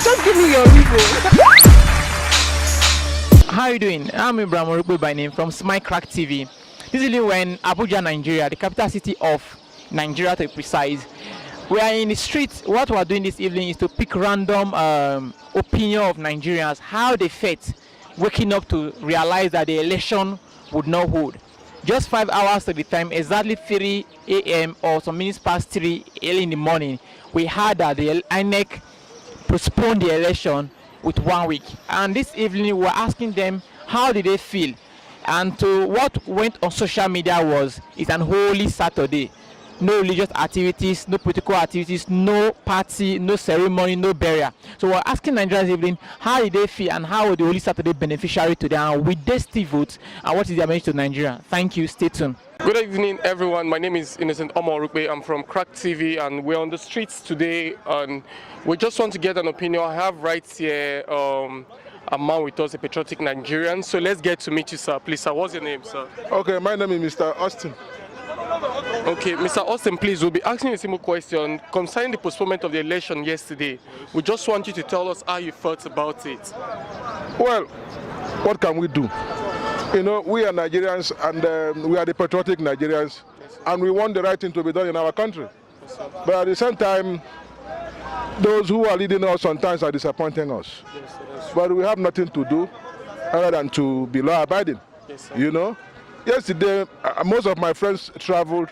just give me your reason. How are you doing? I'm Ibrahim Orukwe by name from Smile Crack TV. This is when Abuja, Nigeria, the capital city of Nigeria to be precise. We are in the streets. What we are doing this evening is to pick random opinion of Nigerians, how they felt waking up to realize that the election would not hold. Just 5 hours to the time, exactly 3 a.m. or some minutes past 3 early in the morning, we heard that the INEC postponed the election with 1 week. And this evening we were asking them how did they feel. And to what went on social media was, it's an holy Saturday. No religious activities, no political activities, no party, no ceremony, no burial. So we're asking Nigerians this evening, how did they feel and how will the Holy Saturday beneficiary to them? And will they still vote? And what is their message to Nigeria? Thank you. Stay tuned. Good evening, everyone. My name is Innocent Omar Rukbe. I'm from Crack TV, and we're on the streets today. And we just want to get an opinion. I have right here a man with us, a patriotic Nigerian. So let's get to meet you, sir. Please, sir, what's your name, sir? Okay, my name is Mr. Austin. Okay, Mr. Austin, please, we'll be asking a simple question concerning the postponement of the election yesterday. We just want you to tell us how you felt about it. Well, what can we do? You know, we are Nigerians, and we are the patriotic Nigerians, and we want the right thing to be done in our country. But at the same time, those who are leading us sometimes are disappointing us. But we have nothing to do other than to be law-abiding, you know. Yesterday, most of my friends traveled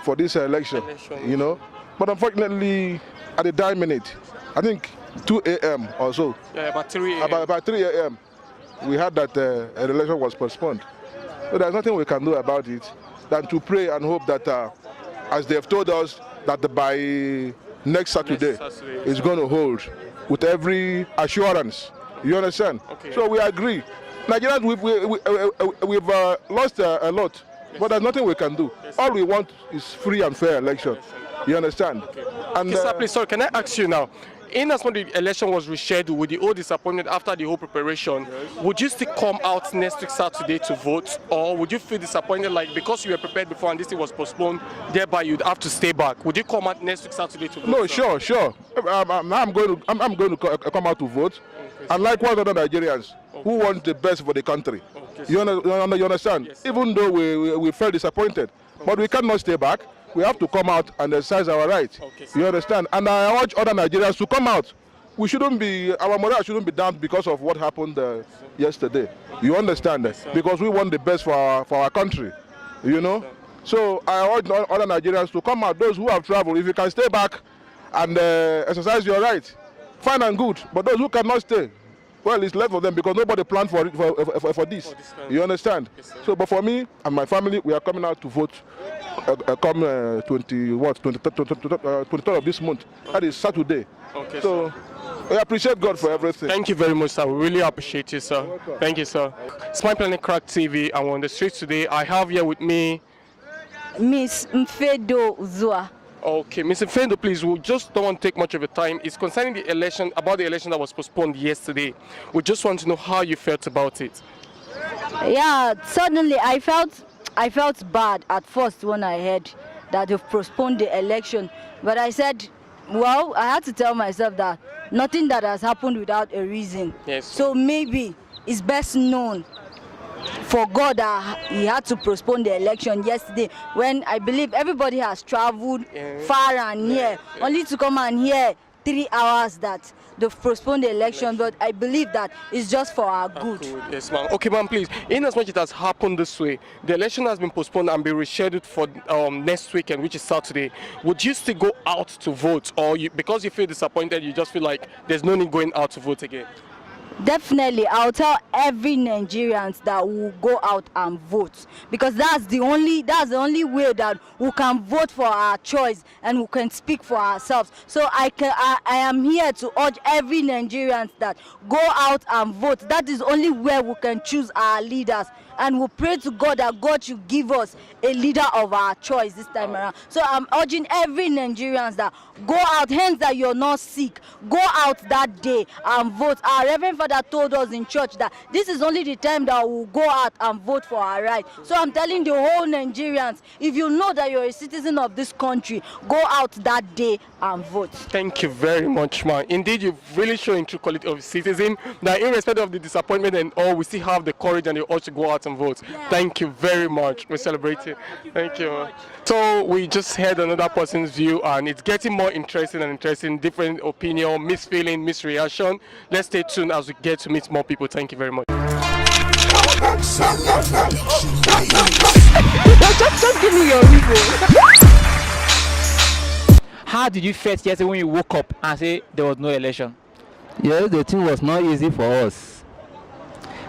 for this election, you know. But unfortunately, at the dying minute, I think 2 a.m. or so. Yeah, about 3 a.m. About 3 a.m. we heard that the election was postponed. So there's nothing we can do about it than to pray and hope that, as they have told us, that by next Saturday it's going to hold with every assurance. You understand? Okay. So we agree. Nigerians, we've lost a lot, but there's nothing we can do. All we want is free and fair election. You understand? Okay. And sir, please, sorry, can I ask you now? In as much the election was rescheduled with the whole disappointment after the whole preparation, would you still come out next week Saturday to vote, or would you feel disappointed, like because you were prepared before and this thing was postponed, thereby you'd have to stay back? Would you come out next week Saturday to vote? No, sir? Sure. I'm going to come out to vote, and likewise other Nigerians who want the best for the country. You understand? Yes, even though we felt disappointed, but we cannot stay back. We have to come out and exercise our rights. You understand? And I urge other Nigerians to come out. Our morale shouldn't be down because of what happened yesterday. You understand? Yes, because we want the best for our country. You know? So I urge other Nigerians to come out. Those who have traveled, if you can stay back and exercise your rights, fine and good. But those who cannot stay, well, it's left for them because nobody planned for this. You understand? Yes, so, but for me and my family, we are coming out to vote. Come 23rd of this month. That is Saturday. Okay, so we appreciate God for everything. Thank you very much, sir. We really appreciate you, sir. Thank you, sir. Smile Planet Crack TV, and we're on the streets today. I have here with me Miss Mfedo Zua. Okay, Mr. Fendo, please, we just don't want to take much of your time. It's concerning the election, about the election that was postponed yesterday. We just want to know how you felt about it. Yeah, suddenly I felt bad at first when I heard that they've postponed the election. But I said, well, I had to tell myself that nothing that has happened without a reason. Yes. So maybe it's best known for God that he had to postpone the election yesterday, when I believe everybody has traveled far and near, only to come and hear 3 hours that they've postponed the election. But I believe that it's just for our good. Yes, ma'am. Okay, ma'am, please. In as much as it has happened this way, the election has been postponed and be rescheduled for next weekend, which is Saturday. Would you still go out to vote, or because you feel disappointed, you just feel like there's no need going out to vote again? Definitely, I'll tell every Nigerian that will go out and vote, because that's the only way that we can vote for our choice and we can speak for ourselves. So I am here to urge every Nigerian that go out and vote. That is only where we can choose our leaders and we pray to God that God should give us a leader of our choice this time around. So I'm urging every Nigerians that go out, hence that you're not sick, go out that day and vote. Our Reverend Father told us in church that this is only the time that we'll go out and vote for our right. So I'm telling the whole Nigerians, if you know that you're a citizen of this country, go out that day and vote. Thank you very much, man. Indeed, you've really shown true quality of citizen that irrespective of the disappointment and all, we still have the courage and the urge to go out and vote. Yeah. Thank you very much. We're celebrating. Thank you. Man. So we just heard another person's view, and it's getting more interesting and interesting. Different opinion, misfeeling, misreaction. Let's stay tuned as we get to meet more people. Thank you very much. Just give me your reason. How did you feel yesterday when you woke up and say there was no election? Yes, the thing was not easy for us.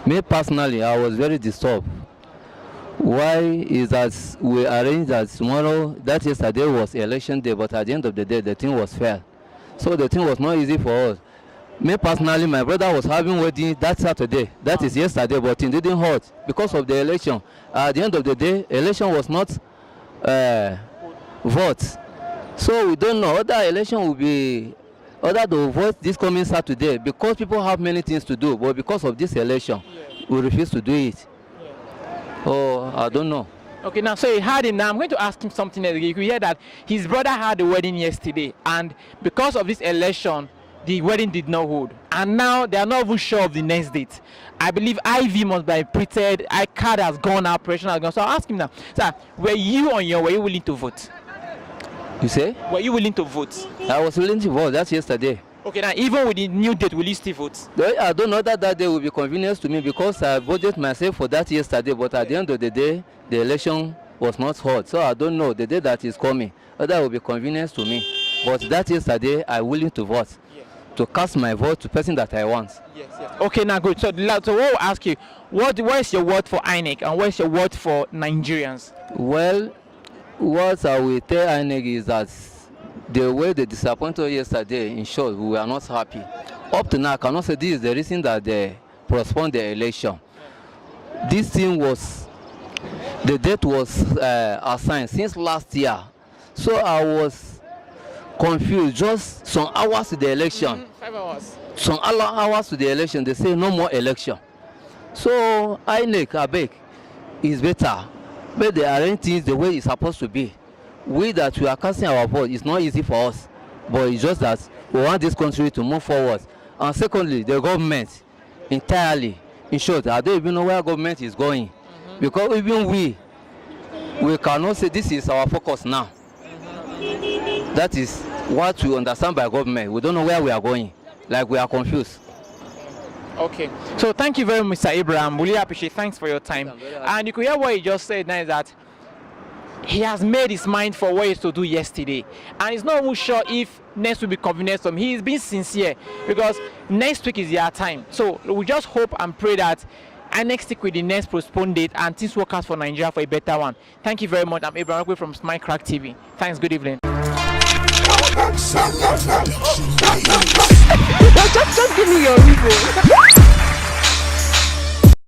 Me personally, I was very disturbed. Why is that we arranged that tomorrow, that yesterday was election day, but at the end of the day, the thing was fair. So the thing was not easy for us. Me personally, my brother was having wedding that Saturday, that is yesterday, but it didn't hurt because of the election. At the end of the day, election was not vote. So we don't know whether election will be, whether they will vote this coming Saturday, because people have many things to do, but because of this election, we refuse to do it. Oh, I don't know. Okay, now, so you heard him. Now I'm going to ask him something else. You could hear that his brother had a wedding yesterday, and because of this election, the wedding did not hold. And now they are not even sure of the next date. I believe IV must be printed, iCard has gone, operation has gone. So I'll ask him now, sir, were you willing to vote? You say? Were you willing to vote? I was willing to vote, that's yesterday. Okay, now even with the new date, will you still vote? I don't know that day will be convenience to me because I voted myself for that yesterday, but at the end of the day, the election was not held. So I don't know the day that is coming, whether will be convenience to me. But that yesterday, I'm willing to vote, to cast my vote to the person that I want. Yes. Okay, now good. So what will ask you, what is your word for INEC and what is your word for Nigerians? Well, what I will tell INEC is that the way they disappointed us yesterday, in short, we were not happy. Up to now, I cannot say this is the reason that they postponed the election. This thing was, the date was assigned since last year. So I was confused. Just some hours to the election. 5 hours. Some hours to the election, they say no more election. So INEC, I beg, is better. But they arrange things the way it's supposed to be. We that we are casting our vote, it's not easy for us, but it's just that we want this country to move forward. And secondly, the government entirely, in short, I don't even know where government is going, because even we cannot say this is our focus now. That is what we understand by government. We don't know where we are going, like we are confused. Okay, so thank you very much, Mr. Abraham. Really appreciate. Thanks for your time. And you could hear what he just said now, is that he has made his mind for what he used to do yesterday, and he's not even sure if next will be convenient to him. He's been sincere because next week is their time. So we just hope and pray that next week with the next postponed date and things work out for Nigeria for a better one. Thank you very much. I'm Abraham from Smile Crack TV. Thanks. Good evening. Just give me your reason.